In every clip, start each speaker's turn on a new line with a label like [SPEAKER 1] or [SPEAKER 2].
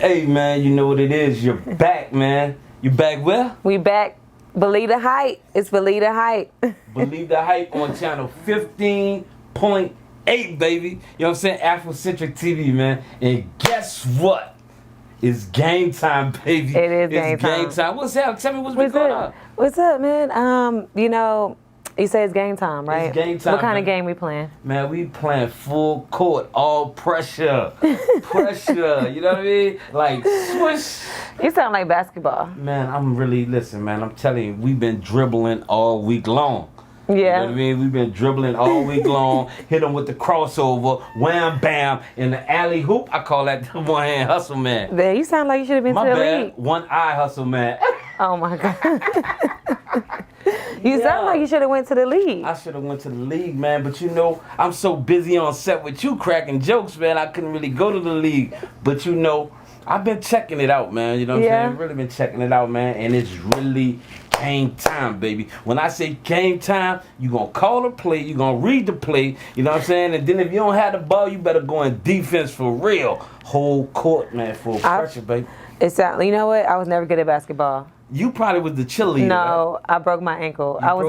[SPEAKER 1] Hey, man, you know what it is. You're back, man. You back where?
[SPEAKER 2] We back. Believe the hype. It's Believe the hype.
[SPEAKER 1] Believe the hype on channel 15.8, baby. You know what I'm saying? Afrocentric TV, man. And guess what? It's game time, baby.
[SPEAKER 2] It is
[SPEAKER 1] it's
[SPEAKER 2] game time.
[SPEAKER 1] What's up? Tell me what's been going on.
[SPEAKER 2] What's up, man? You say it's game time, right?
[SPEAKER 1] It's game time.
[SPEAKER 2] What kind of
[SPEAKER 1] man.
[SPEAKER 2] game we playing?
[SPEAKER 1] Man, we playing full court, all pressure. Pressure, you know what I mean? Like, swish.
[SPEAKER 2] You sound like basketball.
[SPEAKER 1] Man, listen, man, I'm telling you, we've been dribbling all week long.
[SPEAKER 2] Yeah.
[SPEAKER 1] You know what I mean? We've been dribbling all week long, hit them with the crossover, wham, bam, in the alley hoop. I call that the one-hand hustle, man.
[SPEAKER 2] Man, you sound like you should have been
[SPEAKER 1] My
[SPEAKER 2] to the
[SPEAKER 1] bad,
[SPEAKER 2] league.
[SPEAKER 1] one-eye hustle, man.
[SPEAKER 2] Oh, my God. You sound like you should have went to the league.
[SPEAKER 1] I should have went to the league, man, but you know, I'm so busy on set with you cracking jokes, man, I couldn't really go to the league. But you know, I've been checking it out, man, you know what I'm saying? Really been checking it out, man, and it's really game time, baby. When I say game time, you gonna call a play, you gonna read the play, you know what I'm saying? And then if you don't have the ball, you better go in defense for real. Whole court, man, full pressure, baby.
[SPEAKER 2] You know what? I was never good at basketball.
[SPEAKER 1] You probably was the cheerleader.
[SPEAKER 2] No, right? I broke my ankle. I was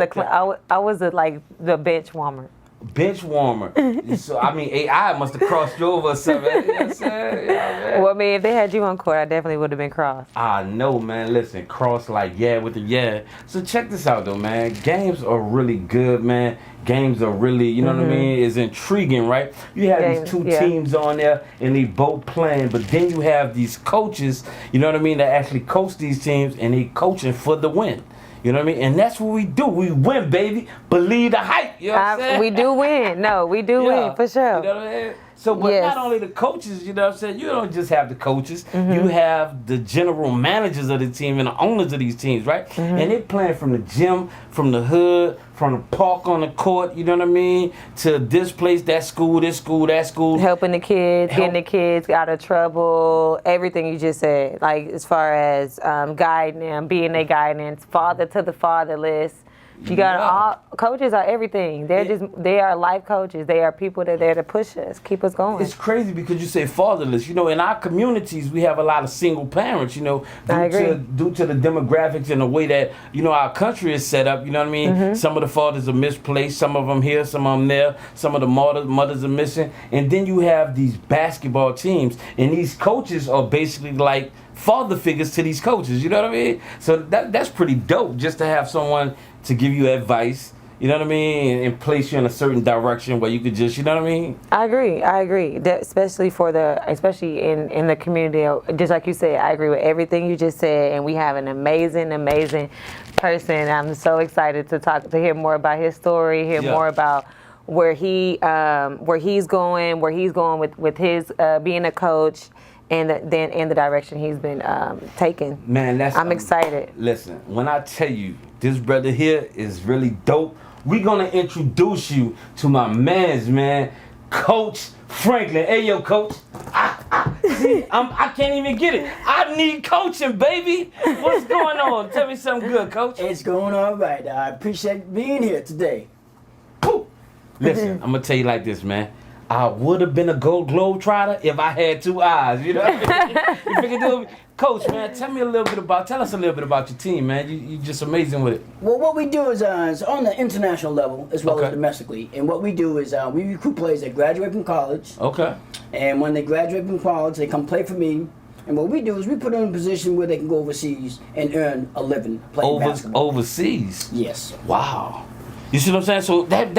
[SPEAKER 2] the bench warmer.
[SPEAKER 1] Bench warmer. So I mean, AI must have crossed you over or something. You know what I'm saying? Yeah,
[SPEAKER 2] well, I mean, if they had you on court, I definitely would have been crossed.
[SPEAKER 1] I know, man. Listen, cross like yeah with the yeah. So check this out, though, man. Games are really good, man. Games are really, you know what I mean? It's intriguing, right? You have these two teams on there, and they both playing, but then you have these coaches, you know what I mean, that actually coach these teams, and they coaching for the win. You know what I mean? And that's what we do. We win, baby. Believe the hype. You know what I'm saying?
[SPEAKER 2] We do win. No, we do win, for sure.
[SPEAKER 1] You know what I mean? So, but not only the coaches, you know what I'm saying? You don't just have the coaches. You have the general managers of the team and the owners of these teams, right? And they're playing from the gym, from the hood, from the park on the court, you know what I mean? To this place, that school, this school, that school.
[SPEAKER 2] Helping the kids, getting the kids out of trouble, everything you just said. Like, as far as guiding them, being their guidance, father to the fatherless. You got all coaches are everything. They are life coaches. They are people that are there to push us, keep us going.
[SPEAKER 1] It's crazy because you say fatherless. You know, in our communities, we have a lot of single parents. You know, due to the demographics and the way that our country is set up. You know what I mean? Some of the fathers are misplaced. Some of them here, some of them there. Some of the mothers are missing. And then you have these basketball teams, and these coaches are basically like father figures to these coaches. You know what I mean? So that's pretty dope, just to have someone to give you advice, you know what I mean, and place you in a certain direction where you could just, you know what I mean?
[SPEAKER 2] I agree. That especially in the community, just like you said, I agree with everything you just said, and we have an amazing person. I'm so excited to hear more about his story, hear more about where he's going with his being a coach. And the direction he's been taking. Man, I'm excited.
[SPEAKER 1] Listen, when I tell you this brother here is really dope, we're gonna introduce you to my man's man, Coach Franklin. Hey, yo, Coach. See, I can't even get it. I need coaching, baby. What's going on? Tell me something good, Coach.
[SPEAKER 3] It's going all right. I appreciate being here today.
[SPEAKER 1] Listen, I'm gonna tell you like this, man. I would have been a Gold Globe Trotter if I had two eyes, you know what I mean? Coach, man, tell us a little bit about your team, man. You're just amazing with it.
[SPEAKER 3] Well, what we do is on the international level as well as domestically. And what we do is we recruit players that graduate from college. Okay. And when they graduate from college, they come play for me. And what we do is we put them in a position where they can go overseas and earn a living playing basketball.
[SPEAKER 1] Overseas?
[SPEAKER 3] Yes.
[SPEAKER 1] Wow. You see what I'm saying? So that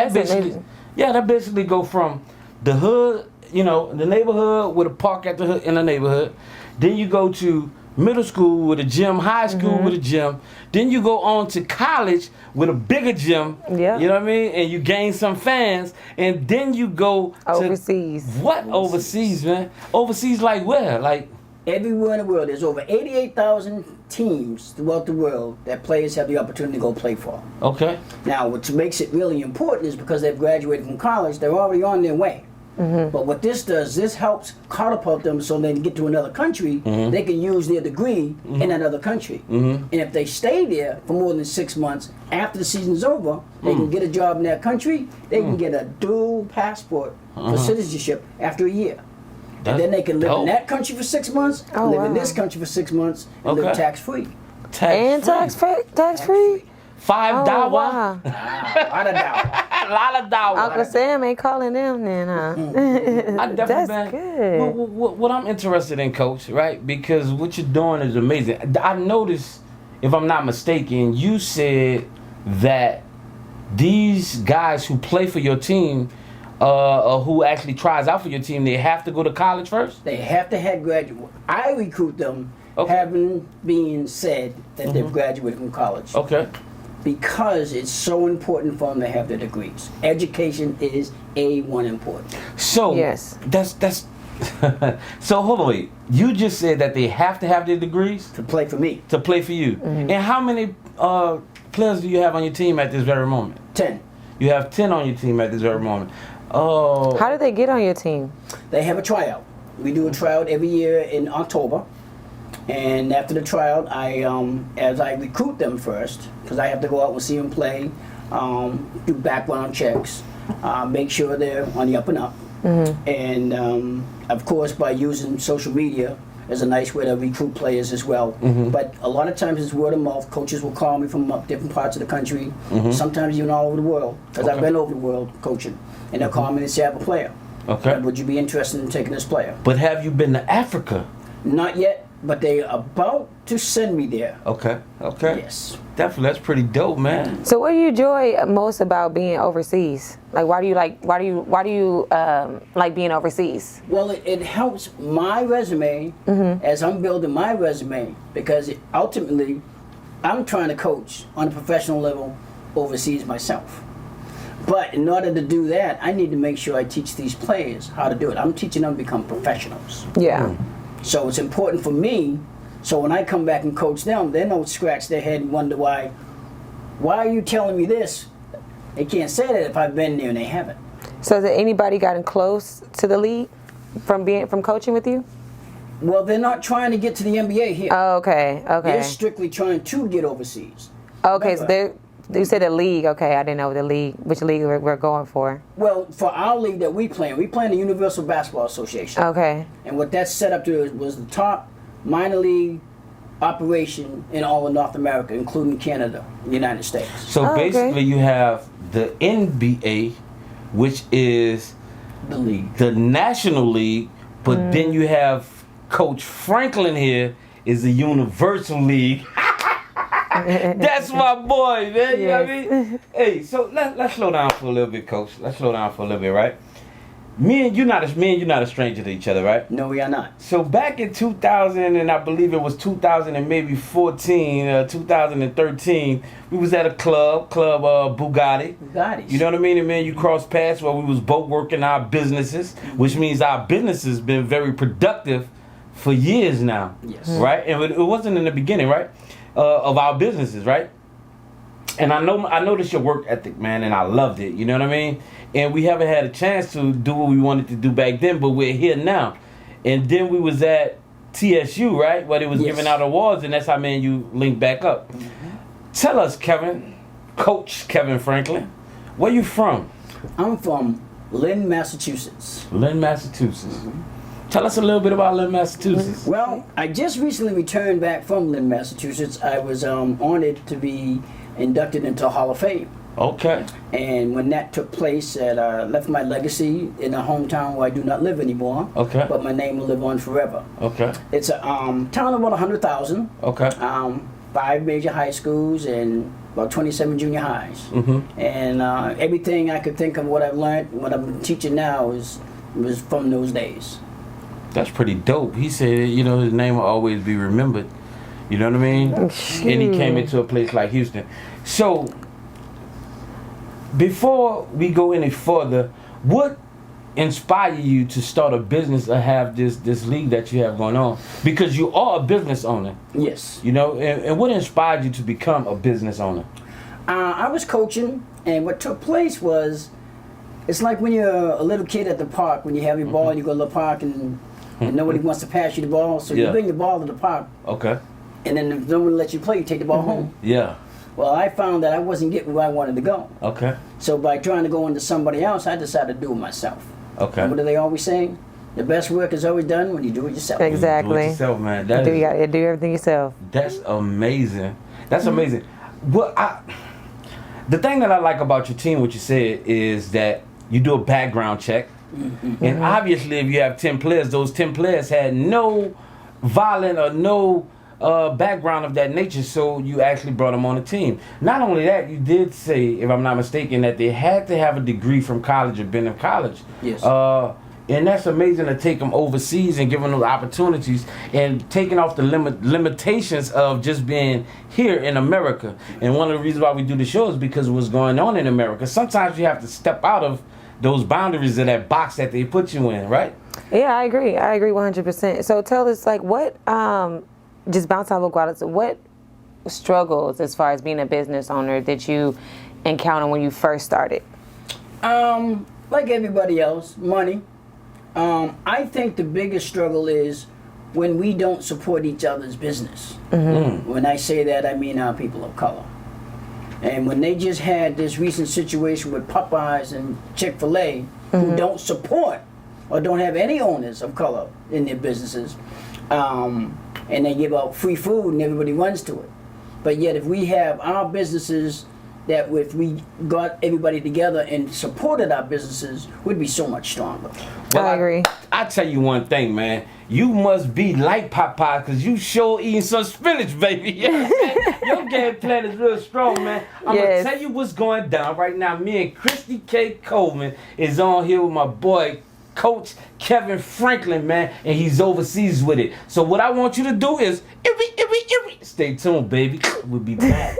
[SPEAKER 1] basically go from the hood, the neighborhood with a park at the hood in the neighborhood. Then you go to middle school with a gym, high school with a gym. Then you go on to college with a bigger gym. Yeah. You know what I mean? And you gain some fans. And then you go
[SPEAKER 2] overseas.
[SPEAKER 1] Overseas, man? Overseas like where? Like
[SPEAKER 3] everywhere in the world. There's over 88,000 teams throughout the world that players have the opportunity to go play for. Okay. Now, what makes it really important is because they've graduated from college, they're already on their way. But what this does, this helps catapult them so they can get to another country, they can use their degree in another country. And if they stay there for more than 6 months, after the season's over, they can get a job in that country, they can get a dual passport for citizenship after a year. And then they can live in that country for 6 months, live in this country for 6 months, and live tax-free.
[SPEAKER 2] Tax-free?
[SPEAKER 1] $5?
[SPEAKER 2] Oh, wow.
[SPEAKER 3] A lot of dollars.
[SPEAKER 1] A lot of dollars.
[SPEAKER 2] Uncle Sam ain't calling them then, huh?
[SPEAKER 1] I definitely
[SPEAKER 2] That's good.
[SPEAKER 1] What I'm interested in, Coach, right? Because what you're doing is amazing. I noticed, if I'm not mistaken, you said that these guys who play for your team, who actually tries out for your team, they have to go to college first?
[SPEAKER 3] They have to have graduate. I recruit them, having been said that they've graduated from college.
[SPEAKER 1] Okay.
[SPEAKER 3] Because it's so important for them to have their degrees. Education is A1 important.
[SPEAKER 1] So
[SPEAKER 2] yes,
[SPEAKER 1] that's so hold on, wait. You just said that they have to have their degrees
[SPEAKER 3] to play for me.
[SPEAKER 1] To play for you. And how many players do you have on your team at this very moment?
[SPEAKER 3] 10.
[SPEAKER 1] You have 10 on your team at this very moment. Oh.
[SPEAKER 2] How did they get on your team?
[SPEAKER 3] They have a tryout. We do a tryout every year in October. And after the tryout, as I recruit them first, because I have to go out and see them play, do background checks, make sure they're on the up and up. And of course, by using social media is a nice way to recruit players as well. But a lot of times it's word of mouth. Coaches will call me from different parts of the country, sometimes even all over the world, because I've been over the world coaching. And they'll call me and say, I have a player.
[SPEAKER 1] Okay.
[SPEAKER 3] Would you be interested in taking this player?
[SPEAKER 1] But have you been to Africa?
[SPEAKER 3] Not yet. But they're about to send me there.
[SPEAKER 1] Okay.
[SPEAKER 3] Yes.
[SPEAKER 1] Definitely, that's pretty dope, man.
[SPEAKER 2] So, what do you enjoy most about being overseas? Like, why do you like being overseas?
[SPEAKER 3] Well, it helps my resume as I'm building my resume, because ultimately, I'm trying to coach on a professional level overseas myself. But in order to do that, I need to make sure I teach these players how to do it. I'm teaching them to become professionals.
[SPEAKER 2] Yeah.
[SPEAKER 3] So it's important for me, so when I come back and coach them, they don't scratch their head and wonder why are you telling me this? They can't say that if I've been there and they haven't.
[SPEAKER 2] So has anybody gotten close to the league from coaching with you?
[SPEAKER 3] Well, they're not trying to get to the NBA here.
[SPEAKER 2] Oh, okay.
[SPEAKER 3] They're strictly trying to get overseas.
[SPEAKER 2] Okay, so you said a league. Okay, I didn't know which league we're going for.
[SPEAKER 3] Well, for our league that we play in the Universal Basketball Association.
[SPEAKER 2] Okay.
[SPEAKER 3] And what that's set up to was the top minor league operation in all of North America, including Canada and the United States.
[SPEAKER 1] So basically you have the NBA, which is
[SPEAKER 3] the league,
[SPEAKER 1] the National League, but then you have Coach Franklin here is the Universal League. That's my boy, man. You know what I mean? Hey, so let's slow down for a little bit, Coach. Let's slow down for a little bit, right? Me and you're not a stranger to each other, right?
[SPEAKER 3] No, we are not.
[SPEAKER 1] So back in 2000, and I believe it was 2000 and maybe 2013, we was at a club Bugatti. You know what I mean? And man, you crossed paths while we was both working our businesses, which means our businesses been very productive for years now.
[SPEAKER 3] Yes.
[SPEAKER 1] Right? And it wasn't in the beginning, right? Of our businesses, right? And I noticed your work ethic, man, and I loved it. You know what I mean? And we haven't had a chance to do what we wanted to do back then, but we're here now. And then we was at TSU, right? Where they was giving out awards, and that's how, man, you linked back up. Tell us, Kevin, Coach Kevin Franklin, where you from?
[SPEAKER 3] I'm from Lynn, Massachusetts.
[SPEAKER 1] Lynn, Massachusetts. Tell us a little bit about Lynn, Massachusetts.
[SPEAKER 3] Well, I just recently returned back from Lynn, Massachusetts. I was honored to be inducted into Hall of Fame.
[SPEAKER 1] Okay.
[SPEAKER 3] And when that took place, I left my legacy in a hometown where I do not live anymore.
[SPEAKER 1] Okay.
[SPEAKER 3] But my name will live on forever.
[SPEAKER 1] Okay.
[SPEAKER 3] It's a town of about 100,000.
[SPEAKER 1] Okay.
[SPEAKER 3] 5 major high schools and about 27 junior highs. And everything I could think of, what I've learned, what I'm teaching now was from those days.
[SPEAKER 1] That's pretty dope. He said, his name will always be remembered. You know what I mean? And he came into a place like Houston. So, before we go any further, what inspired you to start a business or have this league that you have going on? Because you are a business owner.
[SPEAKER 3] Yes.
[SPEAKER 1] And what inspired you to become a business owner?
[SPEAKER 3] I was coaching, and what took place was, it's like when you're a little kid at the park, when you have your ball and you go to the park and nobody wants to pass you the ball, so you bring the ball to the park. Okay. And then if no one lets you play, you take the ball home.
[SPEAKER 1] Yeah.
[SPEAKER 3] Well, I found that I wasn't getting where I wanted to go. Okay. So by trying to go into somebody else, I decided to do it myself. Okay. And what do they always say? The best work is always done when you do it yourself.
[SPEAKER 2] Exactly.
[SPEAKER 1] Do it yourself, man.
[SPEAKER 2] You gotta do everything yourself.
[SPEAKER 1] That's amazing. That's amazing. The thing that I like about your team, what you said, is that you do a background check. And obviously, if you have 10 players, those 10 players had no violent or no background of that nature, so you actually brought them on the team. Not only that, you did say, if I'm not mistaken, that they had to have a degree from college or been in college.
[SPEAKER 3] Yes.
[SPEAKER 1] And that's amazing to take them overseas and give them those opportunities and taking off the limitations of just being here in America. And one of the reasons why we do the show is because of what's going on in America. Sometimes you have to step out of those boundaries of that box that they put you in, right?
[SPEAKER 2] Yeah, I agree 100%. So tell us, like, what, just bounce off of Guadalupe, what struggles as far as being a business owner did you encounter when you first started?
[SPEAKER 3] Like everybody else, money. I think the biggest struggle is when we don't support each other's business. When I say that, I mean our people of color. And when they just had this recent situation with Popeyes and Chick-fil-A, who don't support or don't have any owners of color in their businesses, and they give out free food and everybody runs to it. But yet if we have our businesses, that if we got everybody together and supported our businesses, we'd be so much stronger.
[SPEAKER 2] Well, I agree.
[SPEAKER 1] I tell you one thing, man. You must be like Popeye, because you sure eating some spinach, baby. Your game plan is real strong, man. I'm going to tell you what's going down right now. Me and Christy K. Coleman is on here with my boy, Coach Kevin Franklin, man, and he's overseas with it. So what I want you to do is, stay tuned, baby. We'll be back.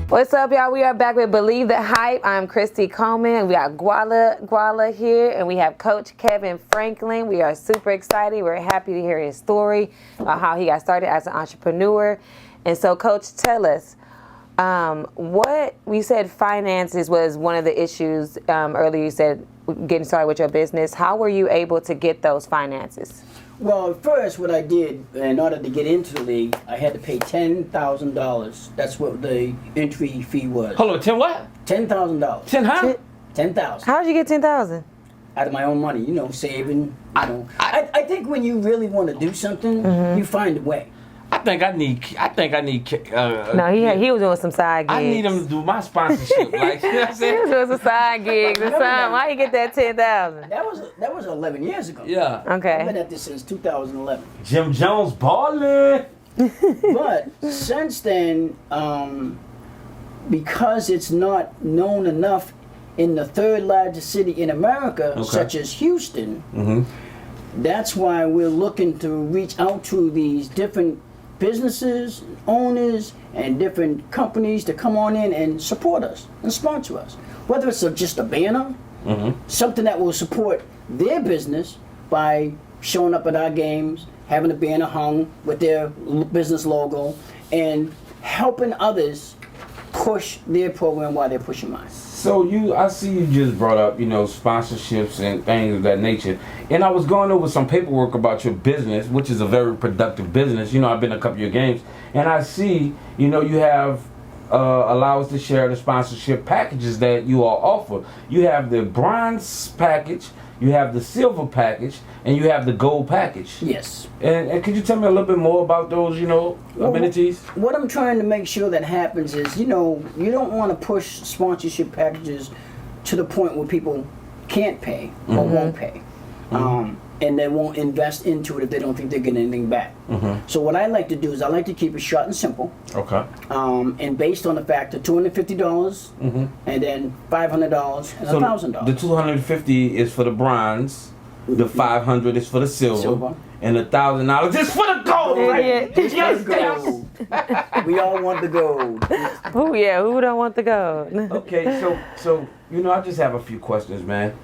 [SPEAKER 2] What's up, y'all? We are back with Believe the Hype. I'm Christy Coleman. We got Guala here, and we have Coach Kevin Franklin. We are super excited. We're happy to hear his story about how he got started as an entrepreneur. And so, Coach, tell us, what we said finances was one of the issues earlier. You said getting started with your business. How were you able to get those finances?
[SPEAKER 3] Well, first, what I did, in order to get into the league, I had to pay $10,000. That's what the entry fee was.
[SPEAKER 1] Hold on, 10 what?
[SPEAKER 3] $10,000.
[SPEAKER 1] 10 huh?
[SPEAKER 3] 10,000.
[SPEAKER 2] How did you get 10,000?
[SPEAKER 3] Out of my own money, saving. I think when you really want to do something, you find a way.
[SPEAKER 1] I think I need.
[SPEAKER 2] No, he was doing some side gigs.
[SPEAKER 1] I need him to do my sponsorship. Like, you know what I'm saying?
[SPEAKER 2] He was doing some side gigs or something. Why you get that 10,000?
[SPEAKER 3] That was 11 years ago.
[SPEAKER 1] Yeah.
[SPEAKER 2] Okay.
[SPEAKER 3] I've been at this since 2011.
[SPEAKER 1] Jim Jones ballin'.
[SPEAKER 3] But since then, because it's not known enough in the third largest city in America, such as Houston, that's why we're looking to reach out to these different businesses, owners, and different companies to come on in and support us and sponsor us. Whether it's just a banner, something that will support their business by showing up at our games, having a banner hung with their business logo, and helping others push their program while they're pushing mine.
[SPEAKER 1] So I see you just brought up, sponsorships and things of that nature. And I was going over some paperwork about your business, which is a very productive business. I've been to a couple of your games, and I see, you have allow us to share the sponsorship packages that you all offer. You have the bronze package, you have the silver package, and you have the gold package.
[SPEAKER 3] Yes.
[SPEAKER 1] And could you tell me a little bit more about those, amenities?
[SPEAKER 3] What I'm trying to make sure that happens is, you don't want to push sponsorship packages to the point where people can't pay or won't pay. And they won't invest into it if they don't think they're getting anything back. So what I like to do is I like to keep it short and simple.
[SPEAKER 1] Okay.
[SPEAKER 3] And based on the fact that $250 and then $500 and $1,000.
[SPEAKER 1] The $250 is for the bronze, the $500 is for the silver. And the $1,000 is for the gold. Right?
[SPEAKER 3] Yes. We all want the gold.
[SPEAKER 2] Who don't want the gold?
[SPEAKER 1] Okay, so I just have a few questions, man.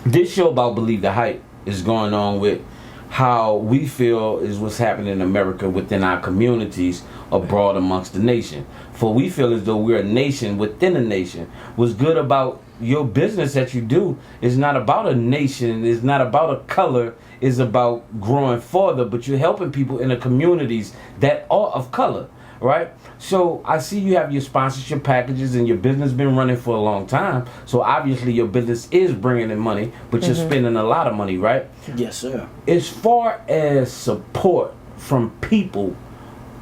[SPEAKER 1] This show about Believe the Hype is going on with how we feel is what's happening in America within our communities abroad amongst the nation. For we feel as though we're a nation within a nation. What's good about your business that you do is not about a nation, it's not about a color, it's about growing further, but you're helping people in the communities that are of color. Right? So I see you have your sponsorship packages and your business been running for a long time. So obviously your business is bringing in money, but you're spending a lot of money, right?
[SPEAKER 3] Yes, sir.
[SPEAKER 1] As far as support from people,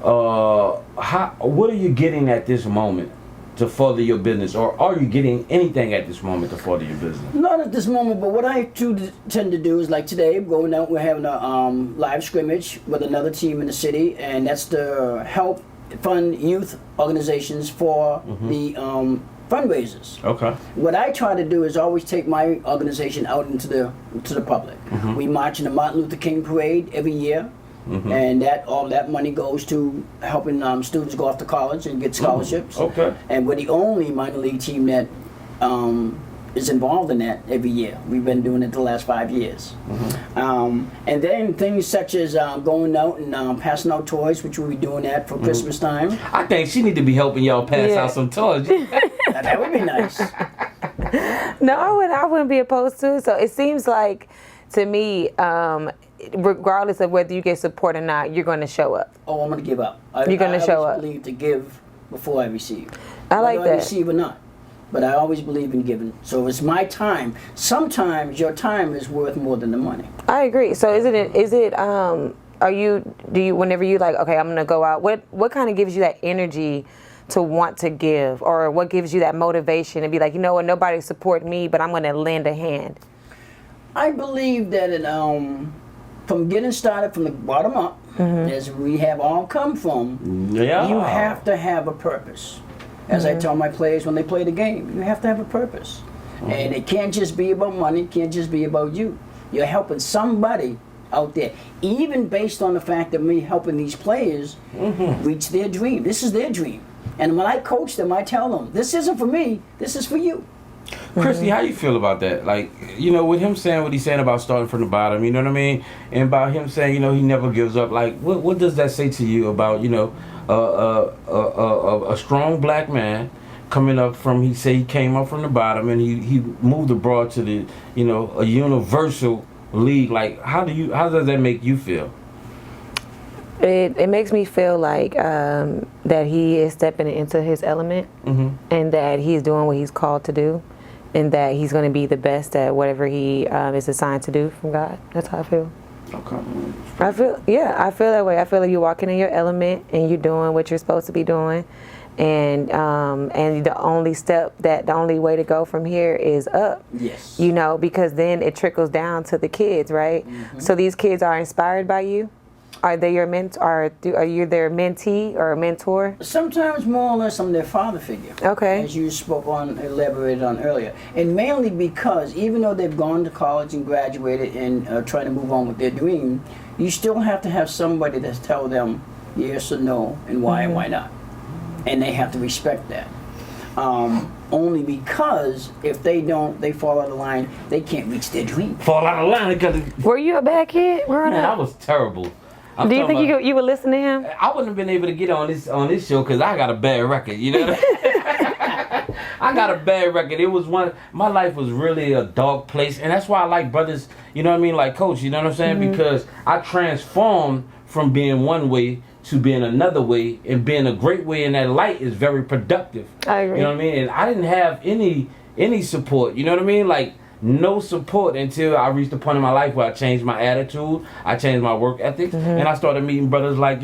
[SPEAKER 1] what are you getting at this moment to further your business? Or are you getting anything at this moment to further your business?
[SPEAKER 3] Not at this moment, but what I tend to do is like today, going out, we're having a live scrimmage with another team in the city, and that's to help fund youth organizations for the fundraisers. Okay. What I try to do is always take my organization out into the public. We march in the Martin Luther King parade every year, and all that money goes to helping students go off to college and get scholarships. Okay. And we're the only minor league team that is involved in that every year. We've been doing it the last 5 years. And then things such as going out and passing out toys, which we'll be doing that for Christmas time.
[SPEAKER 1] I think she need to be helping y'all pass out some toys.
[SPEAKER 3] That would be nice.
[SPEAKER 2] No, I wouldn't be opposed to it. So it seems like, to me, regardless of whether you get support or not, you're going to show up.
[SPEAKER 3] Oh, I'm going to give up.
[SPEAKER 2] You're going to show up.
[SPEAKER 3] I believe to give before I receive.
[SPEAKER 2] I like
[SPEAKER 3] whether
[SPEAKER 2] that.
[SPEAKER 3] I receive or not. But I always believe in giving. So it's my time. Sometimes your time is worth more than the money.
[SPEAKER 2] I agree. So do you whenever you like, okay, I'm gonna go out, what kind of gives you that energy to want to give, or what gives you that motivation to be like, nobody support me, but I'm gonna lend a hand?
[SPEAKER 3] I believe that from getting started from the bottom up, as we have all come from, you have to have a purpose. As I tell my players when they play the game, you have to have a purpose. And it can't just be about money, it can't just be about you. You're helping somebody out there, even based on the fact that me helping these players reach their dream. This is their dream. And when I coach them, I tell them, this isn't for me, this is for you.
[SPEAKER 1] Christy, how you feel about that? Like, with him saying what he's saying about starting from the bottom, you know what I mean? And about him saying, he never gives up. Like, what does that say to you about, a strong black man coming up from, he came up from the bottom and he moved abroad to the, a universal league. Like, how does that make you feel?
[SPEAKER 2] It makes me feel like that he is stepping into his element, and that he's doing what he's called to do, and that he's going to be the best at whatever he is assigned to do from God. That's how I feel.
[SPEAKER 1] Okay.
[SPEAKER 2] I feel that way. I feel like you're walking in your element and you're doing what you're supposed to be doing, and the only way to go from here is up.
[SPEAKER 3] Yes.
[SPEAKER 2] Because then it trickles down to the kids, right? So these kids are inspired by you. Are they your mentor? Are you their mentee or mentor?
[SPEAKER 3] Sometimes more or less I'm their father figure.
[SPEAKER 2] Okay.
[SPEAKER 3] As you elaborated on earlier. And mainly because even though they've gone to college and graduated and trying to move on with their dream, you still have to have somebody that tell them yes or no and why and why not. And they have to respect that. Only because if they don't, they fall out of line, they can't reach their dream.
[SPEAKER 1] Fall out of line because...
[SPEAKER 2] Were you a bad kid?
[SPEAKER 1] Man, I was terrible.
[SPEAKER 2] Do you think you would listen to him?
[SPEAKER 1] I wouldn't have been able to get on this show because I got a bad record. You know what I mean? I got a bad record. It was my life was really a dark place, and that's why I like brothers. You know what I mean? Like Coach. You know what I'm saying? Because I transformed from being one way to being another way, and being a great way in that light is very productive.
[SPEAKER 2] I agree.
[SPEAKER 1] You know what I mean? And I didn't have any support. You know what I mean? Like no support until I reached the point in my life where I changed my attitude, I changed my work ethics, and I started meeting brothers like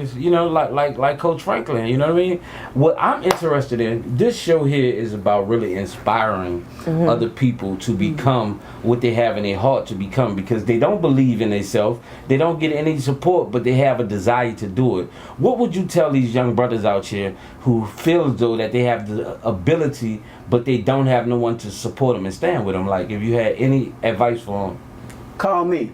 [SPEAKER 1] like Coach Franklin. You know what I mean? What I'm interested in, this show here is about really inspiring other people to become what they have in their heart to become, because they don't believe in themselves, they don't get any support, but they have a desire to do it. What would you tell these young brothers out here who feel as though that they have the ability but they don't have no one to support them and stand with them? Like, if you had any advice for them?
[SPEAKER 3] Call me.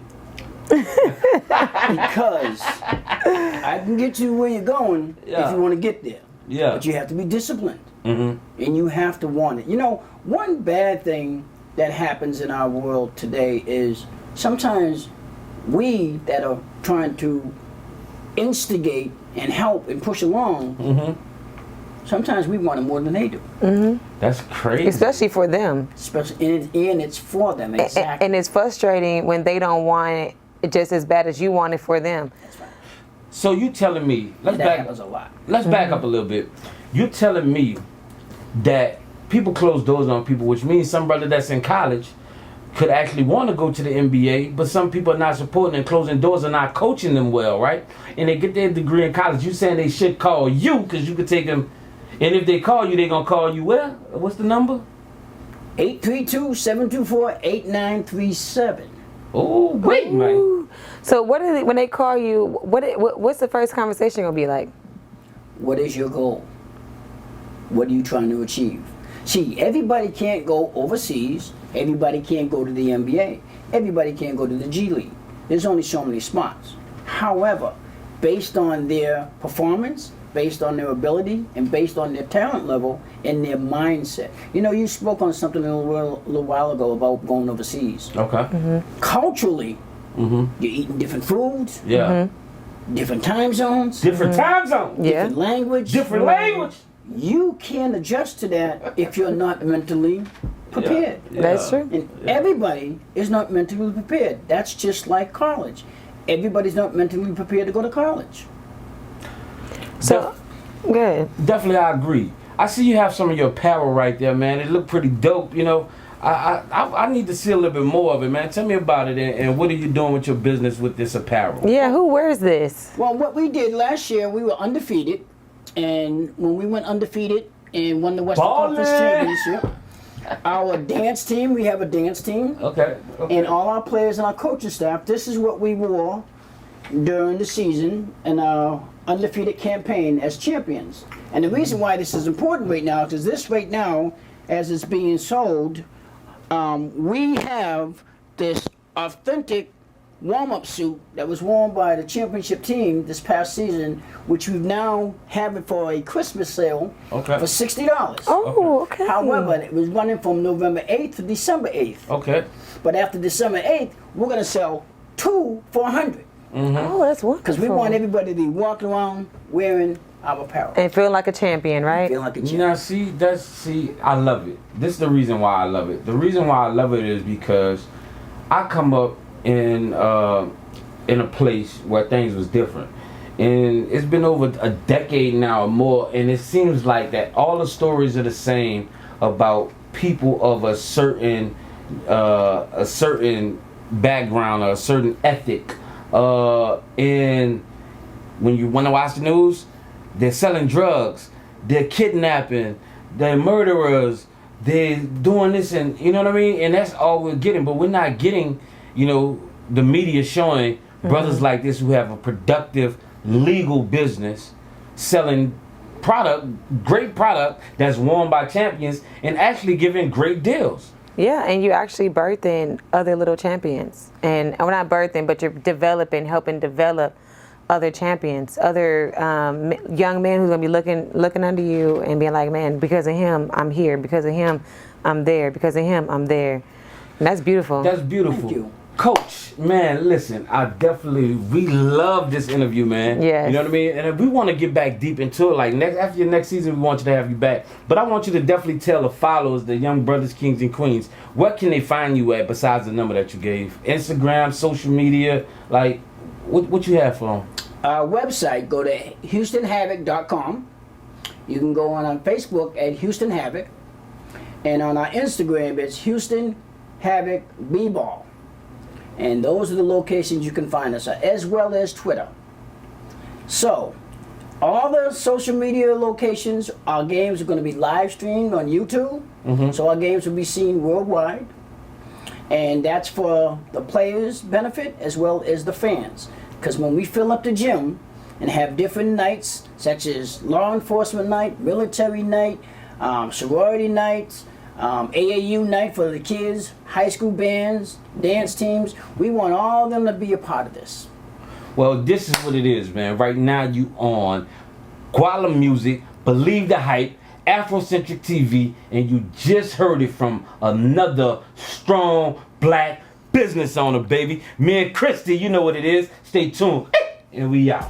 [SPEAKER 3] Because I can get you where you're going if you want to get there.
[SPEAKER 1] Yeah.
[SPEAKER 3] But you have to be disciplined. And you have to want it. You know, one bad thing that happens in our world today is sometimes we that are trying to instigate and help and push along, sometimes we want it more than they do.
[SPEAKER 1] That's crazy.
[SPEAKER 2] Especially for them.
[SPEAKER 3] And it's for them, exactly.
[SPEAKER 2] And it's frustrating when they don't want it just as bad as you want it for them.
[SPEAKER 3] That's right.
[SPEAKER 1] So you telling me,
[SPEAKER 3] that happens a lot.
[SPEAKER 1] Let's back up a little bit. You telling me that people close doors on people, which means some brother that's in college could actually want to go to the NBA, but some people are not supporting and closing doors and not coaching them well, right? And they get their degree in college. You saying they should call you because you could take them, and if they call you, they going to call you where? What's the number?
[SPEAKER 3] 832-724-8937.
[SPEAKER 1] Oh, wait, man.
[SPEAKER 2] So what are when they call you, what's the first conversation going to be like?
[SPEAKER 3] What is your goal? What are you trying to achieve? See, everybody can't go overseas. Everybody can't go to the NBA. Everybody can't go to the G League. There's only so many spots. However, based on their performance, based on their ability, and based on their talent level and their mindset. You know, you spoke on something a little while ago about going overseas.
[SPEAKER 1] Okay.
[SPEAKER 3] Culturally, you're eating different foods.
[SPEAKER 1] Yeah.
[SPEAKER 3] Different time zones.
[SPEAKER 1] Different time zones.
[SPEAKER 2] Yeah.
[SPEAKER 3] Different language.
[SPEAKER 1] Different language.
[SPEAKER 3] You can't adjust to that if you're not mentally prepared.
[SPEAKER 1] Yeah.
[SPEAKER 2] That's true.
[SPEAKER 3] And everybody is not mentally prepared. That's just like college. Everybody's not mentally prepared to go to college.
[SPEAKER 2] So, good.
[SPEAKER 1] Definitely, I agree. I see you have some of your apparel right there, man. It look pretty dope, you know. I need to see a little bit more of it, man. Tell me about it, and what are you doing with your business with this apparel?
[SPEAKER 2] Yeah, who wears this?
[SPEAKER 3] Well, what we did last year, we were undefeated. And when we went undefeated and won the Western Conference Championship, our dance team, we have a dance team.
[SPEAKER 1] Okay.
[SPEAKER 3] And all our players and our coaching staff, this is what we wore during the season in our undefeated campaign as champions. And the reason why this is important right now is this right now, as it's being sold, we have this authentic warm-up suit that was worn by the championship team this past season, which we now have it for a Christmas sale for $60.
[SPEAKER 2] Oh, okay.
[SPEAKER 3] However, it was running from November 8th to December 8th.
[SPEAKER 1] Okay.
[SPEAKER 3] But after December 8th, we're going to sell 2 for $100.
[SPEAKER 2] Oh, that's wonderful.
[SPEAKER 3] Because we want everybody to be walking around wearing our apparel.
[SPEAKER 2] And feeling like a champion, right?
[SPEAKER 3] Feel like a champion.
[SPEAKER 1] Now, see, I love it. This is the reason why I love it. The reason why I love it is because I come up in a place where things was different, and it's been over a decade now or more, and it seems like that all the stories are the same about people of a certain background or a certain ethic, and when you want to watch the news, they're selling drugs, they're kidnapping, they're murderers, they're doing this, and you know what I mean, and that's all we're getting. But we're not getting, you know, the media showing brothers like this who have a productive legal business selling great product that's worn by champions and actually giving great deals.
[SPEAKER 2] Yeah, and you actually birthing other little champions. And well, not birthing, but you're helping develop other champions, other young men who's gonna be looking under you and being like, man, because of him, I'm here. Because of him, I'm there. Because of him, I'm there. And that's beautiful.
[SPEAKER 1] That's beautiful.
[SPEAKER 3] Thank you.
[SPEAKER 1] Coach, Man, listen, we love this interview, man.
[SPEAKER 2] Yes.
[SPEAKER 1] You know what I mean? And if we want to get back deep into it, like after your next season, we want you to have you back. But I want you to definitely tell the followers, the young brothers, kings, and queens, what can they find you at besides the number that you gave? Instagram, social media, like, what you have for them?
[SPEAKER 3] Our website, go to HoustonHavok.com. You can go on Facebook at Houston Havok. And on our Instagram, it's Houston Havok B-Ball. And those are the locations you can find us at, as well as Twitter. So, all the social media locations, our games are going to be live streamed on YouTube. So our games will be seen worldwide. And that's for the players' benefit as well as the fans. Because when we fill up the gym and have different nights, such as law enforcement night, military night, sorority nights, AAU night for the kids, high school bands, dance teams, we want all of them to be a part of this.
[SPEAKER 1] Well, this is what it is, man. Right now you on Guala Music, Believe the Hype, Afrocentric TV, and you just heard it from another strong black business owner, baby. Me and Christy, you know what it is. Stay tuned, and we out.